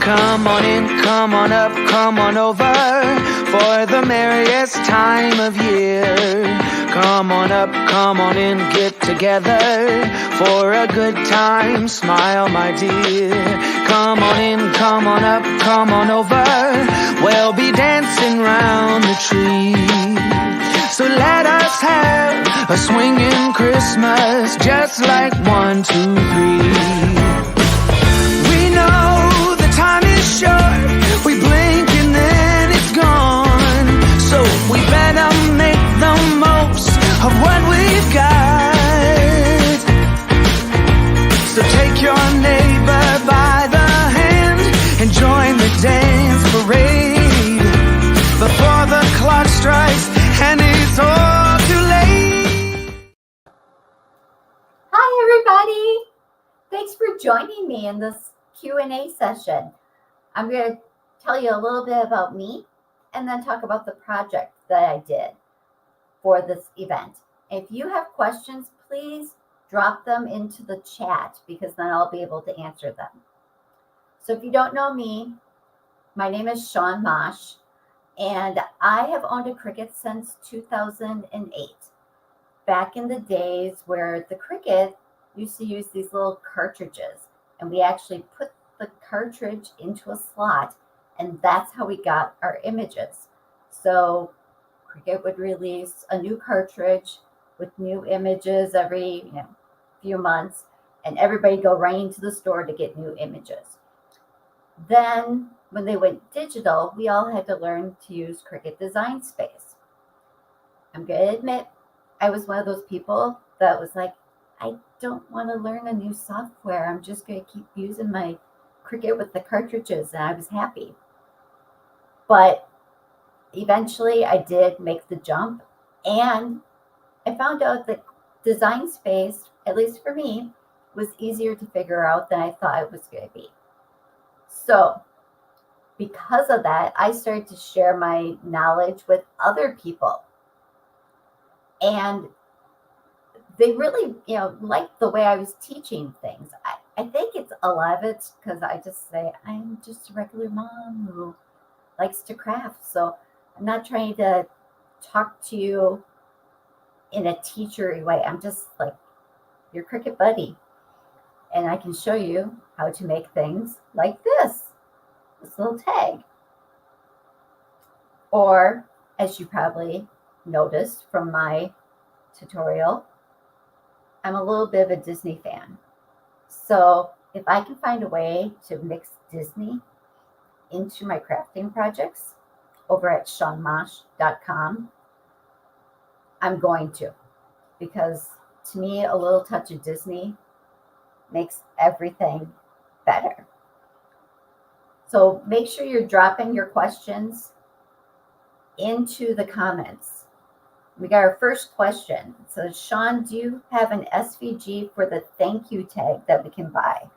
Come on in, come on up, come on over for the merriest time of year. Come on up, come on in, get together for a good time. Smile, my dear. Come on in, come on up, come on over. We'll be dancing round the tree. So let us have a swinging Christmas, just like 1, 2, 3. We know the time is short, we blink and then it's gone. So we better make the most of what we've got. So take your neighbor by the hand and join the dance parade before the clock strikes and it's all too late. Hi everybody! Thanks for joining me in this Q&A session. I'm going to tell you a little bit about me and then talk about the project that I did for this event. If you have questions, please drop them into the chat because then I'll be able to answer them. So if you don't know me, my name is Shawn Mosch. And I have owned a Cricut since 2008. Back in the days where the Cricut used to use these little cartridges, and we actually put the cartridge into a slot, and that's how we got our images. So Cricut would release a new cartridge with new images every few months, and everybody go right into the store to get new images. Then when they went digital, we all had to learn to use Cricut Design Space. I'm going to admit, I was one of those people that was like, I don't want to learn a new software. I'm just going to keep using my Cricut with the cartridges, and I was happy. But eventually I did make the jump, and I found out that Design Space, at least for me, was easier to figure out than I thought it was going to be. So because of that, I started to share my knowledge with other people. And they really, liked the way I was teaching things. I think it's a lot of it because I just say, I'm just a regular mom who likes to craft. So I'm not trying to talk to you in a teachery way. I'm just like your Cricut buddy. And I can show you how to make things like this little tag. Or, as you probably noticed from my tutorial, I'm a little bit of a Disney fan. So if I can find a way to mix Disney into my crafting projects over at shawnmosch.com, I'm going to. Because to me, a little touch of Disney makes everything better. So make sure you're dropping your questions into the comments. We got our first question. It says, Shawn, do you have an SVG for the thank you tag that we can buy?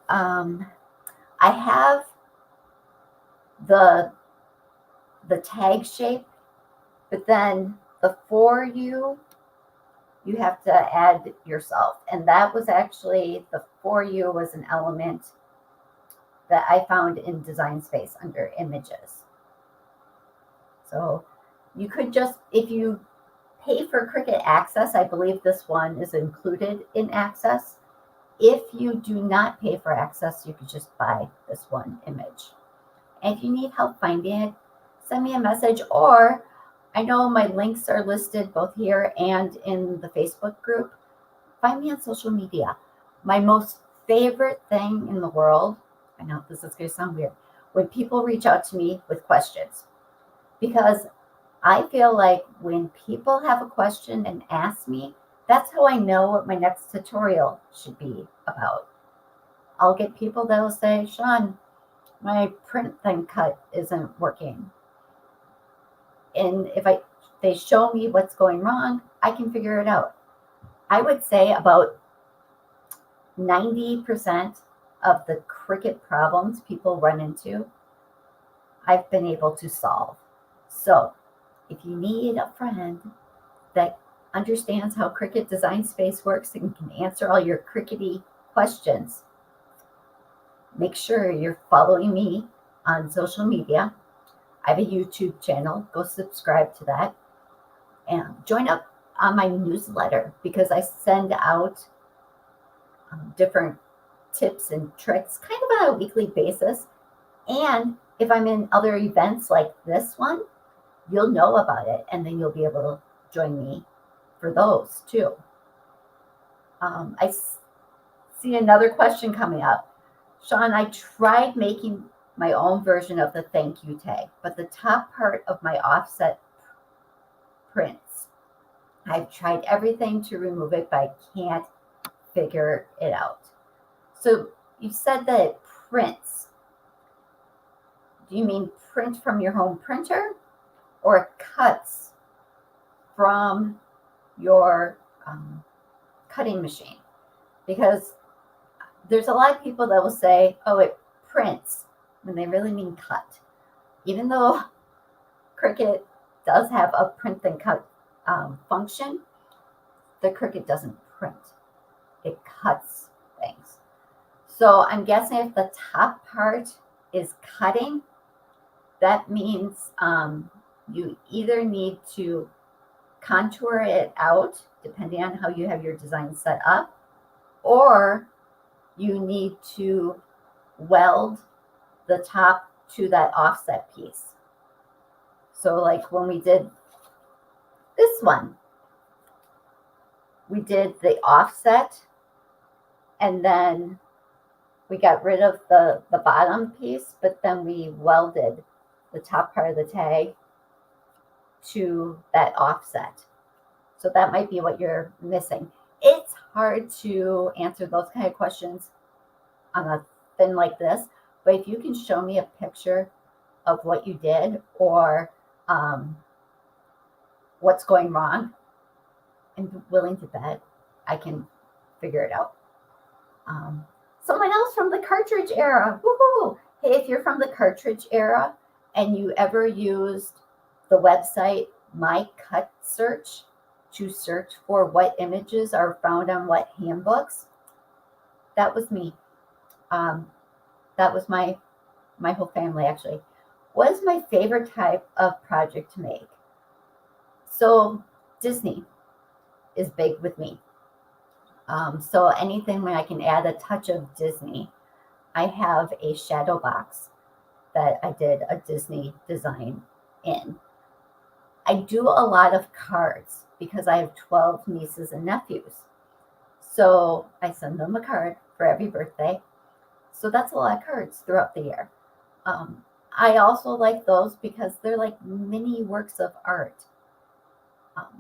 I have the tag shape, but then the for you have to add yourself. And that was actually, the for you was an element that I found in Design Space under images. So you could just, if you pay for Cricut Access, I believe this one is included in Access. If you do not pay for Access, you could just buy this one image. And if you need help finding it, send me a message, or I know my links are listed both here and in the Facebook group. Find me on social media. My most favorite thing in the world, I know this is going to sound weird, when people reach out to me with questions. Because I feel like when people have a question and ask me, that's how I know what my next tutorial should be about. I'll get people that will say, Shawn, my print thing cut isn't working. And if they show me what's going wrong, I can figure it out. I would say about 90% of the Cricut problems people run into, I've been able to solve. So if you need a friend that understands how Cricut Design Space works and can answer all your Cricut-y questions, make sure you're following me on social media. I have a YouTube channel. Go subscribe to that and join up on my newsletter because I send out different tips and tricks kind of on a weekly basis. And if I'm in other events like this one, you'll know about it and then you'll be able to join me for those too. I see another question coming up. Shawn, I tried making my own version of the thank you tag, but the top part of my offset prints. I've tried everything to remove it, but I can't figure it out. So you said that it prints. Do you mean print from your home printer or it cuts from your cutting machine? Because there's a lot of people that will say, oh, it prints when they really mean cut. Even though Cricut does have a print and cut function, the Cricut doesn't print. It cuts things. So I'm guessing if the top part is cutting, that means you either need to contour it out, depending on how you have your design set up, or you need to weld the top to that offset piece. So like when we did this one, we did the offset and then we got rid of the bottom piece, but then we welded the top part of the tag to that offset. So that might be what you're missing. It's hard to answer those kind of questions on a thing like this, but if you can show me a picture of what you did or what's going wrong, I'm willing to bet I can figure it out. Someone else from the cartridge era. Woohoo! Hey, if you're from the cartridge era and you ever used the website My Cut Search to search for what images are found on what handbooks, that was me. That was my whole family actually. What is my favorite type of project to make? So Disney is big with me. So anything when I can add a touch of Disney. I have a shadow box that I did a Disney design in. I do a lot of cards because I have 12 nieces and nephews. So I send them a card for every birthday. So that's a lot of cards throughout the year. I also like those because they're like mini works of art.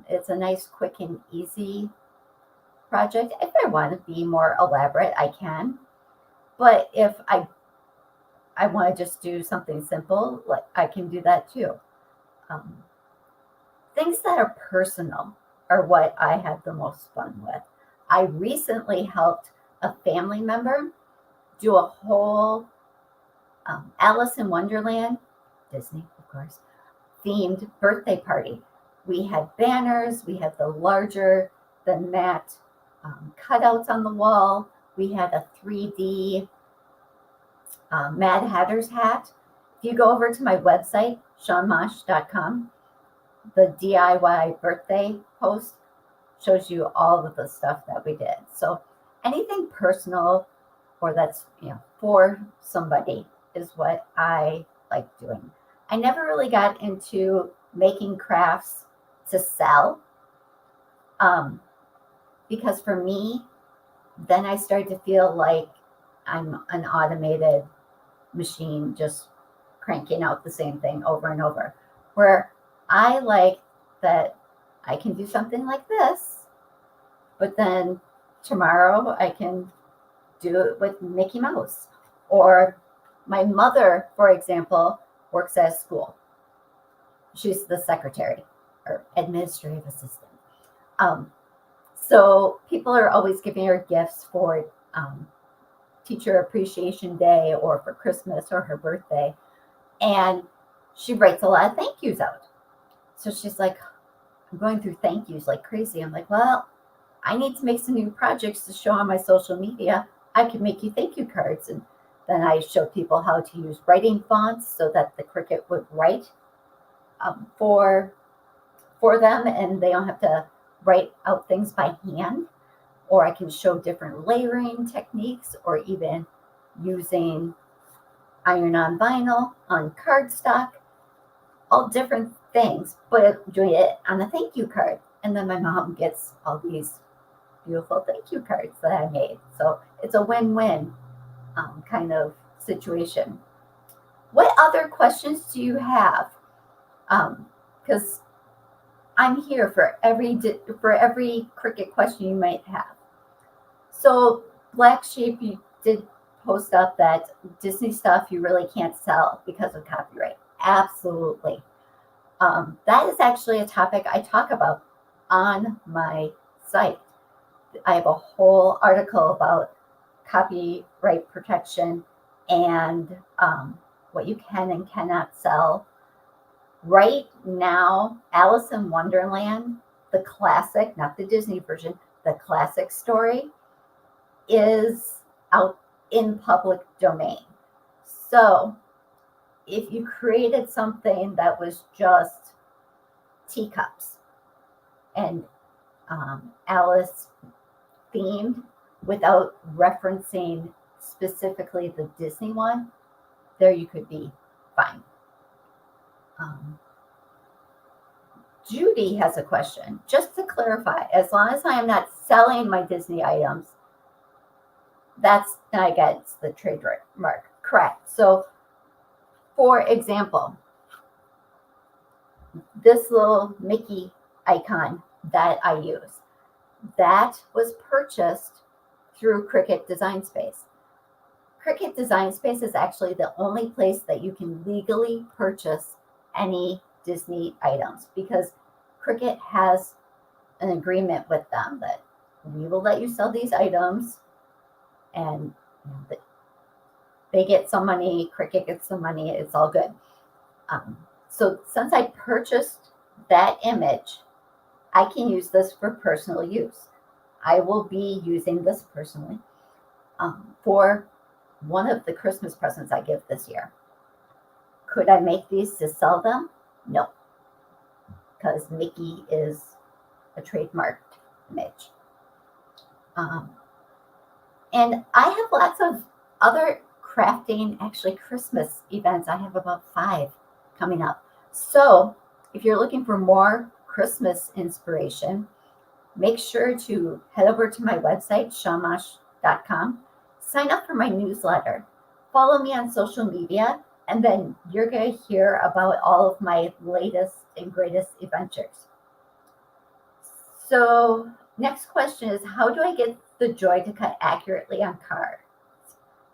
It's a nice, quick, and easy project. If I want to be more elaborate, I can. But if I want to just do something simple, like I can do that too. Things that are personal are what I have the most fun with. I recently helped a family member do a whole Alice in Wonderland, Disney, of course, themed birthday party. We had banners, we had the larger than that cutouts on the wall. We had a 3D Mad Hatter's hat. If you go over to my website, shawnmosch.com, the DIY birthday post shows you all of the stuff that we did. So anything personal or that's for somebody is what I like doing. I never really got into making crafts to sell because for me, then I started to feel like I'm an automated machine just cranking out the same thing over and over. Where I like that I can do something like this, but then tomorrow I can do it with Mickey Mouse. Or my mother, for example, works at a school. She's the secretary or administrative assistant. So people are always giving her gifts for Teacher Appreciation Day or for Christmas or her birthday. And she writes a lot of thank yous out. So she's like, I'm going through thank yous like crazy. I'm like, well, I need to make some new projects to show on my social media. I could make you thank you cards. And Then I showed people how to use writing fonts so that the Cricut would write for them, and they don't have to write out things by hand. Or I can show different layering techniques, or even using iron on vinyl, on cardstock, all different things, but doing it on a thank you card. And then my mom gets all these beautiful thank you cards that I made. So it's a win-win kind of situation. What other questions do you have? Because I'm here for every Cricut question you might have. So Black Sheep, you did post up that Disney stuff you really can't sell because of copyright. Absolutely. That is actually a topic I talk about on my site. I have a whole article about copyright protection and what you can and cannot sell. Right now, Alice in Wonderland, the classic, not the Disney version, the classic story, is out in public domain. So if you created something that was just teacups and Alice themed without referencing specifically the Disney one, there you could be fine. Judy has a question. Just to clarify, as long as I am not selling my Disney items, that's not against the trademark. Correct. So, for example, this little Mickey icon that I use, that was purchased through Cricut Design Space. Cricut Design Space is actually the only place that you can legally purchase any Disney items, because Cricut has an agreement with them that we will let you sell these items, and they get some money, Cricut gets some money, it's all good. So since I purchased that image, I can use this for personal use. I will be using this personally for one of the Christmas presents I give this year. Could I make these to sell them? No, because Mickey is a trademarked image. And I have lots of other crafting, actually Christmas events. I have about 5 coming up. So if you're looking for more Christmas inspiration, make sure to head over to my website, shawnmosch.com, sign up for my newsletter, follow me on social media, and then you're going to hear about all of my latest and greatest adventures. So next question is, how do I get the Joy to cut accurately on cards?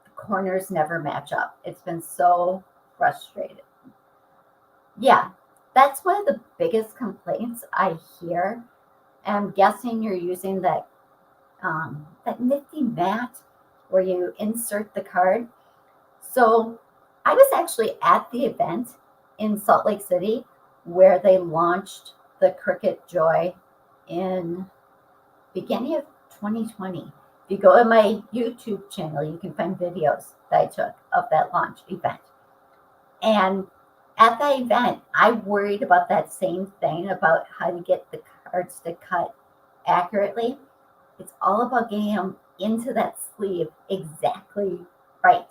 The corners never match up. It's been so frustrating. Yeah, that's one of the biggest complaints I hear. And I'm guessing you're using that nifty mat where you insert the card. So I was actually at the event in Salt Lake City where they launched the Cricut Joy in beginning of 2020. If you go to my YouTube channel, you can find videos that I took of that launch event. And at that event, I worried about that same thing, about how to get the cards to cut accurately. It's all about getting them into that sleeve exactly right.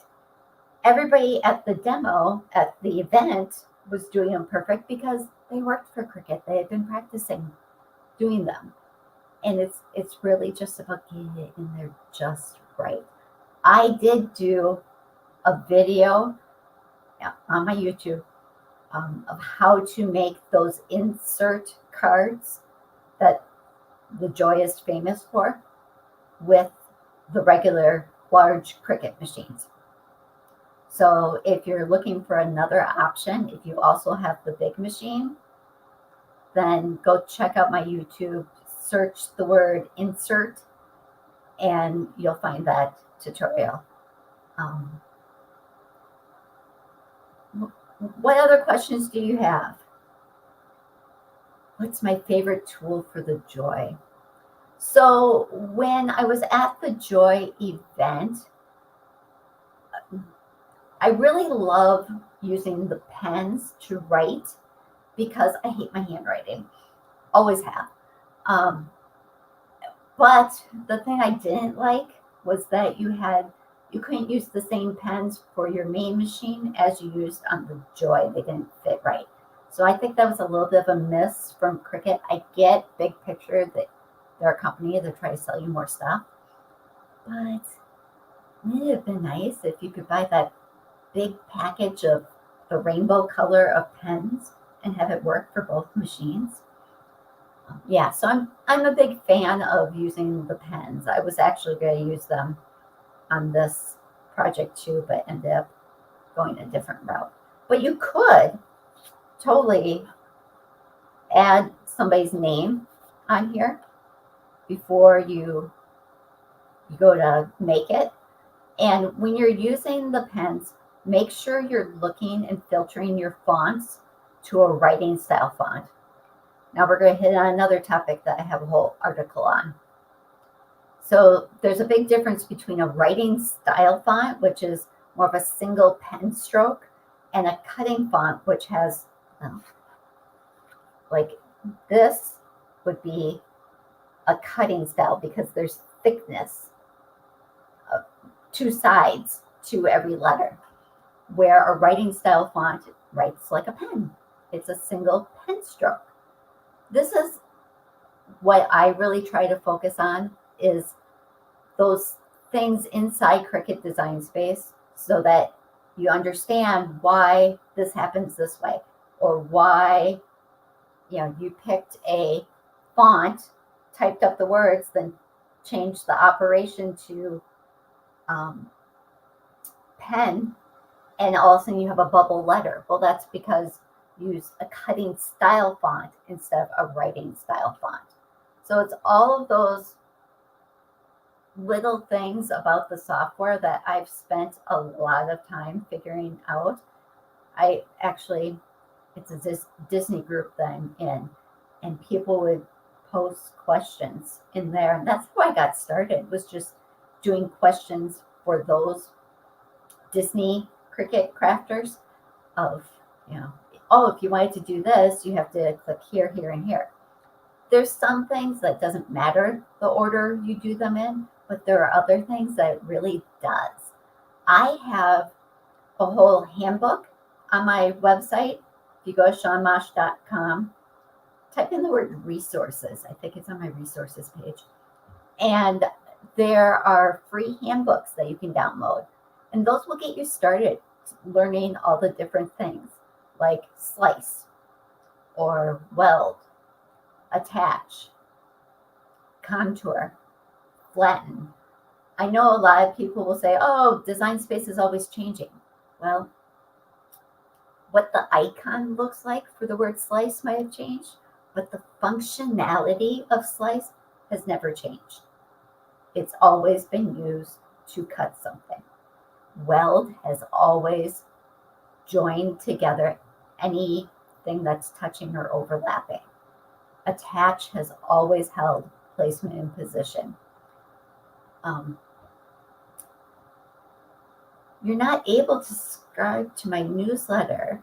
Everybody at the demo at the event was doing them perfect because they worked for Cricut. They had been practicing doing them. And it's really just about getting it in there just right. I did do a video on my YouTube of how to make those insert cards that the Joy is famous for with the regular large Cricut machines. So if you're looking for another option, if you also have the big machine, then go check out my YouTube, search the word insert, and you'll find that tutorial. What other questions do you have? What's my favorite tool for the Joy? So when I was at the Joy event, I really love using the pens to write because I hate my handwriting. Always have. But the thing I didn't like was that you couldn't use the same pens for your main machine as you used on the Joy. They didn't fit right. So I think that was a little bit of a miss from Cricut. I get big picture that they're a company that try to sell you more stuff. But wouldn't it have been nice if you could buy that big package of the rainbow color of pens and have it work for both machines? Yeah, so I'm a big fan of using the pens. I was actually going to use them on this project too, but ended up going a different route. But you could totally add somebody's name on here before you go to make it. And when you're using the pens, make sure you're looking and filtering your fonts to a writing style font. Now we're going to hit on another topic that I have a whole article on. So there's a big difference between a writing style font, which is more of a single pen stroke, and a cutting font, which has, like this would be a cutting style because there's thickness of two sides to every letter, where a writing style font writes like a pen. It's a single pen stroke. This is what I really try to focus on, is those things inside Cricut Design Space, so that you understand why this happens this way, or why you picked a font, typed up the words, then changed the operation to pen, and all of a sudden you have a bubble letter. Well, that's because you used a cutting style font instead of a writing style font. So it's all of those little things about the software that I've spent a lot of time figuring out. It's a Disney group that I'm in, and people would post questions in there. And that's how I got started, was just doing questions for those Disney Cricut crafters of, if you wanted to do this, you have to click here, here, and here. There's some things that doesn't matter the order you do them in, but there are other things that it really does. I have a whole handbook on my website. If you go to shawnmosch.com, type in the word resources. I think it's on my resources page. And there are free handbooks that you can download. And those will get you started learning all the different things, like slice or weld, attach, contour, flatten. I know a lot of people will say, oh, Design Space is always changing. Well, what the icon looks like for the word slice might have changed, but the functionality of slice has never changed. It's always been used to cut something. Weld has always joined together anything that's touching or overlapping. Attach has always held placement and position. You're not able to subscribe to my newsletter.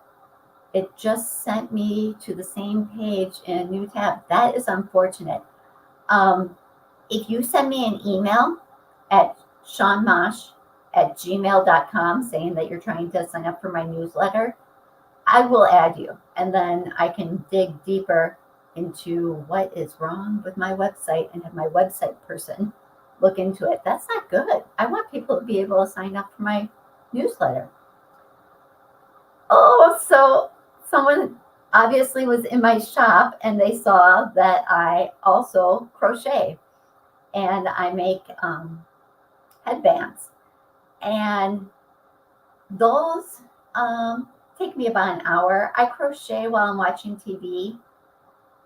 It just sent me to the same page in a new tab. That is unfortunate. If you send me an email at shawnmosch@gmail.com saying that you're trying to sign up for my newsletter, I will add you, and then I can dig deeper into what is wrong with my website and have my website person look into it. That's not good. I want people to be able to sign up for my newsletter. Oh, so someone obviously was in my shop and they saw that I also crochet, and I make headbands, and those take me about an hour. I crochet while I'm watching TV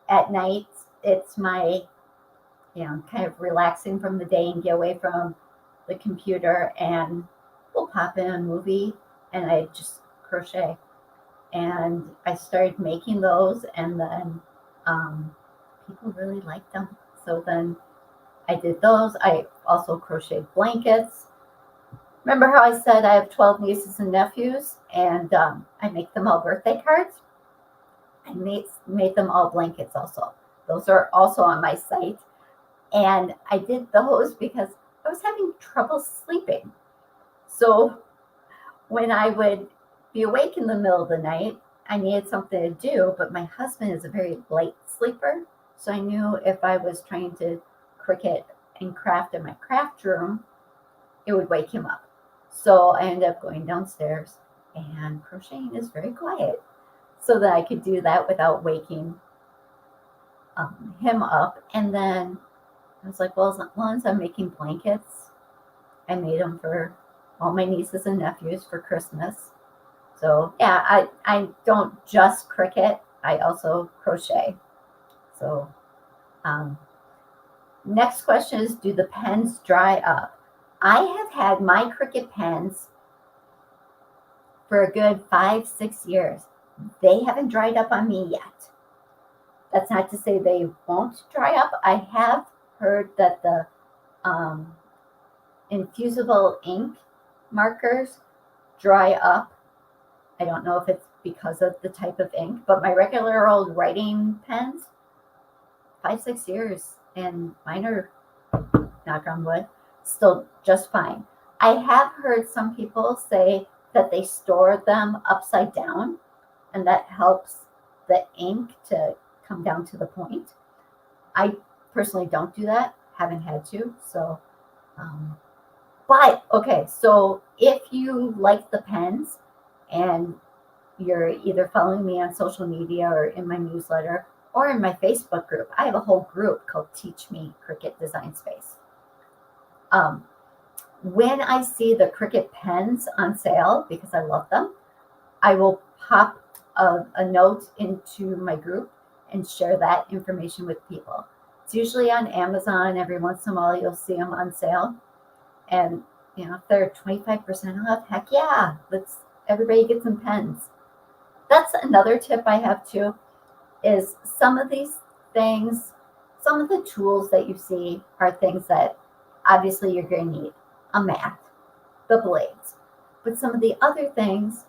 at night. It's my, kind of relaxing from the day and get away from the computer, and we'll pop in a movie and I just crochet. And I started making those, and then people really liked them. So then I did those. I also crocheted blankets. Remember how I said I have 12 nieces and nephews, and I make them all birthday cards? I made them all blankets also. Those are also on my site. And I did those because I was having trouble sleeping. So when I would be awake in the middle of the night, I needed something to do, but my husband is a very light sleeper. So I knew if I was trying to Cricut and craft in my craft room, it would wake him up. So I ended up going downstairs, and crocheting is very quiet, so that I could do that without waking him up. And then I was like, well, as long as I'm making blankets, I made them for all my nieces and nephews for Christmas. So yeah, I don't just Cricut, I also crochet. So next question is, do the pens dry up? I have had my Cricut pens for a good 5-6 years. They haven't dried up on me yet. That's not to say they won't dry up. I have heard that the infusible ink markers dry up. I don't know if it's because of the type of ink, but my regular old writing pens, 5-6 years, and mine are, knock on wood, still just fine. I have heard some people say that they store them upside down, and that helps the ink to come down to the point. I personally don't do that, haven't had to. So, but okay, so if you like the pens and you're either following me on social media or in my newsletter or in my Facebook group, I have a whole group called Teach Me Cricut Design Space. When I see the Cricut pens on sale, because I love them, I will pop a note into my group and share that information with people. It's usually on Amazon. Every once in a while, you'll see them on sale. And, you know, if they're 25% off, heck yeah, everybody get some pens. That's another tip I have too, is some of these things, some of the tools that you see are things that obviously you're going to need. A mat, the blades. But some of the other things,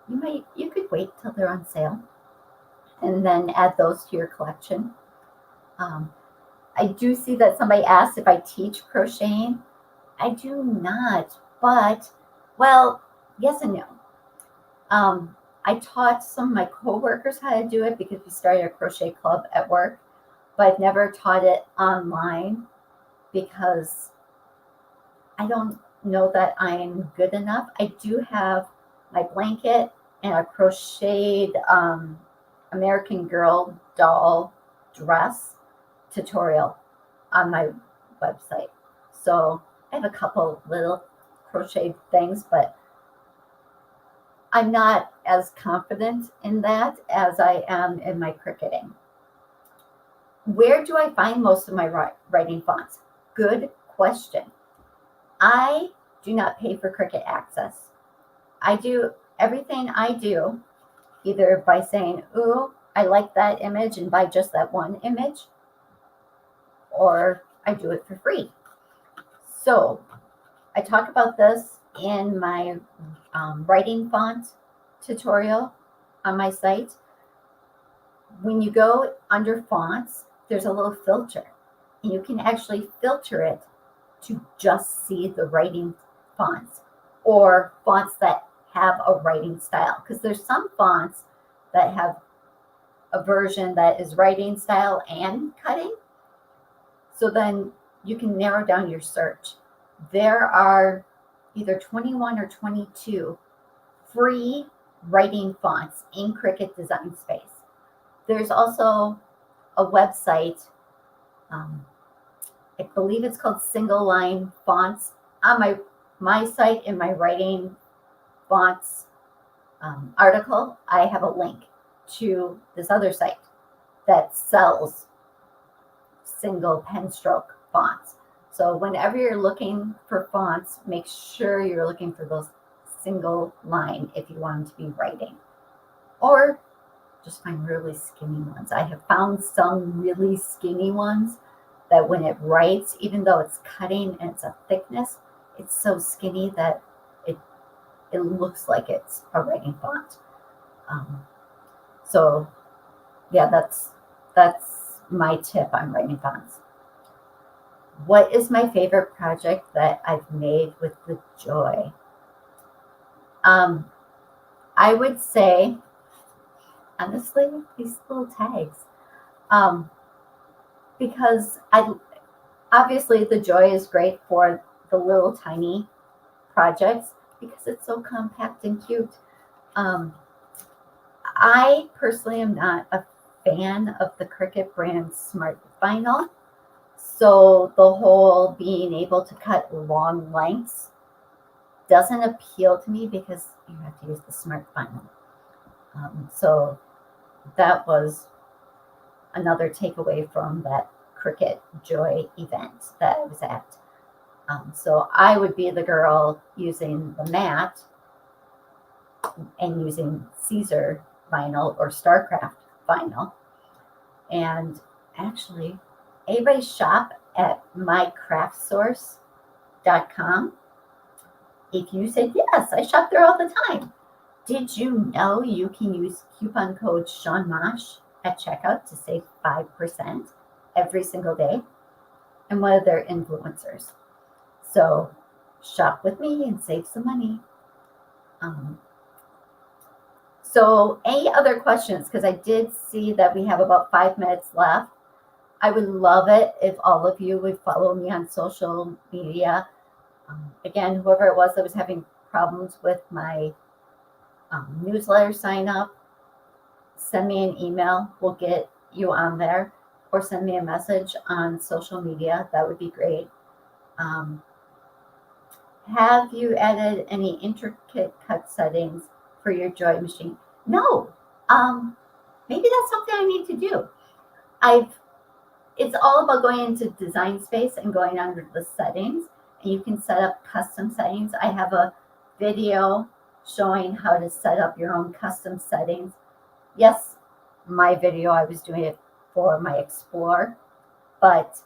you could wait till they're on sale and then add those to your collection. I do see that somebody asked if I teach crocheting. I do not, but, well, yes and no. I taught some of my coworkers how to do it because we started a crochet club at work, but I've never taught it online because I don't know that I'm good enough. I do have my blanket and a crocheted American Girl doll dress tutorial on my website. So I have a couple little crochet things, but I'm not as confident in that as I am in my Cricketing. Where do I find most of my writing fonts? Good question. I do not pay for Cricut Access. I do everything I do either by saying, ooh, I like that image and buy just that one image, or I do it for free. So I talk about this in my writing font tutorial on my site. When you go under fonts, there's a little filter, and you can actually filter it to just see the writing fonts or fonts that have a writing style, because there's some fonts that have a version that is writing style and cutting. So then you can narrow down your search. There are either 21 or 22 free writing fonts in Cricut Design Space. There's also a website, I believe it's called Single Line Fonts. On my site, in my writing fonts article, I have a link to this other site that sells single pen stroke fonts. So whenever you're looking for fonts, make sure you're looking for those single line if you want them to be writing. Or just find really skinny ones. I have found some really skinny ones that when it writes, even though it's cutting and it's a thickness, it's so skinny that it looks like it's a writing font. So yeah, that's my tip on writing fonts. What is my favorite project that I've made with the Joy? I would say, honestly, these little tags. Because obviously the Joy is great for the little tiny projects because it's so compact and cute. I personally am not a fan of the Cricut brand Smart Vinyl. So the whole being able to cut long lengths doesn't appeal to me because you have to use the Smart Vinyl. So that was another takeaway from that Cricut Joy event that I was at. So I would be the girl using the matte and using Caesar vinyl or Starcraft vinyl. And actually, anybody shop at mycraftsource.com. If you said, yes, I shop there all the time. Did you know you can use coupon code Shawn Mosch at checkout to save 5% every single day? And one of their influencers. So shop with me and save some money. So any other questions? Because I did see that we have about 5 minutes left. I would love it if all of you would follow me on social media. Again, whoever it was that was having problems with my newsletter sign up, send me an email. We'll get you on there, or send me a message on social media. That would be great. Have you added any intricate cut settings for your Joy machine? No. Maybe that's something I need to do. It's all about going into Design Space and going under the settings, and you can set up custom settings. I have a video showing how to set up your own custom settings. Yes, my video, I was doing it for my Explore, but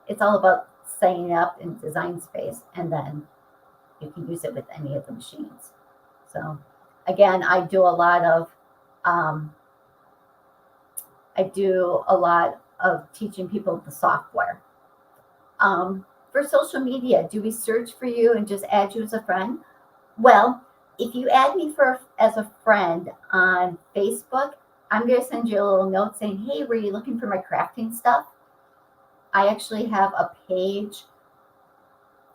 it's all about setting up in Design Space, and then you can use it with any of the machines. So again, I do a lot of teaching people the software. For social media, do we search for you and just add you as a friend? Well, if you add me as a friend on Facebook, I'm going to send you a little note saying, hey, were you looking for my crafting stuff? I actually have a page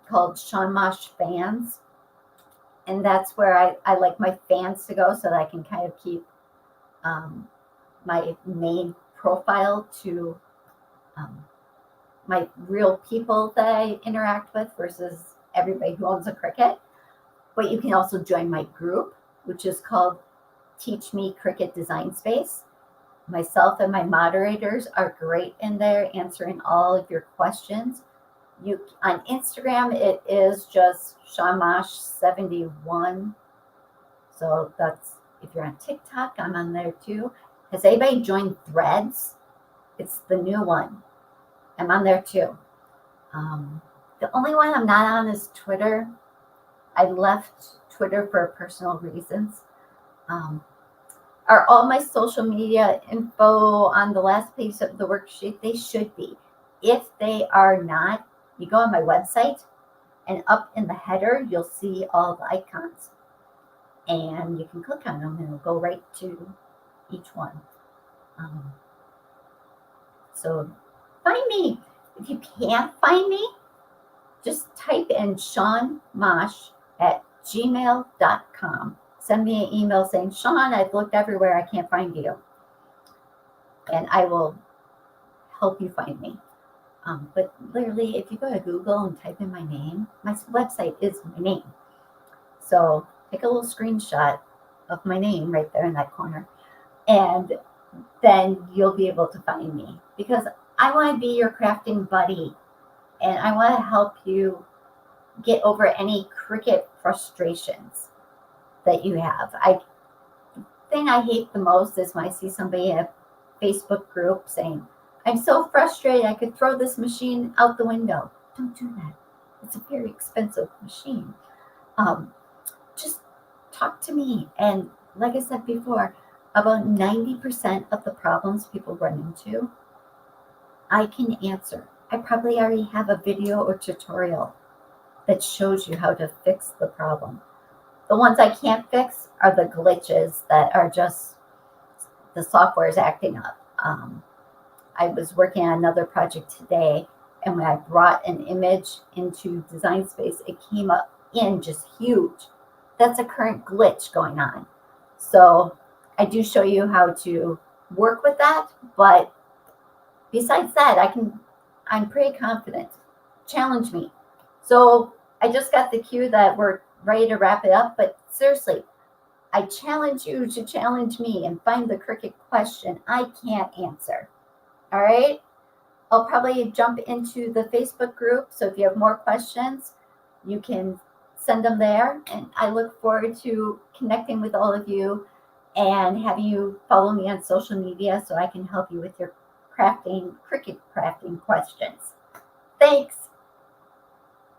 called Shawn Mosch Fans. And that's where I like my fans to go so that I can kind of keep my main profile to my real people that I interact with versus everybody who owns a Cricut. But you can also join my group, which is called Teach Me Cricut Design Space. Myself and my moderators are great in there answering all of your questions. On Instagram, it is just Shawn Mosch 71. So that's, if you're on TikTok, I'm on there too. Has anybody joined Threads? It's the new one. I'm on there too. The only one I'm not on is Twitter. I left Twitter for personal reasons. Are all my social media info on the last page of the worksheet? They should be. If they are not, you go on my website, and up in the header, you'll see all the icons. And you can click on them, and it'll go right to each one. So find me. If you can't find me, just type in Shawn Mosch at gmail.com. Send me an email saying, Shawn, I've looked everywhere. I can't find you. And I will help you find me. But literally, if you go to Google and type in my name, my website is my name. So take a little screenshot of my name right there in that corner. And then you'll be able to find me. Because I want to be your crafting buddy. And I want to help you get over any Cricut frustrations that you have. The thing I hate the most is when I see somebody in a Facebook group saying, I'm so frustrated, I could throw this machine out the window. Don't do that. It's a very expensive machine. Just talk to me. And like I said before, about 90% of the problems people run into, I can answer. I probably already have a video or tutorial that shows you how to fix the problem. The ones I can't fix are the glitches that are just the software is acting up. I was working on another project today, and when I brought an image into Design Space, it came up in just huge. That's a current glitch going on. So I do show you how to work with that, but besides that, I'm pretty confident. Challenge me. So I just got the cue that we're ready to wrap it up, but seriously, I challenge you to challenge me and find the Cricut question I can't answer. All right? I'll probably jump into the Facebook group, so if you have more questions, you can send them there, and I look forward to connecting with all of you and having you follow me on social media so I can help you with your Cricut crafting questions. Thanks.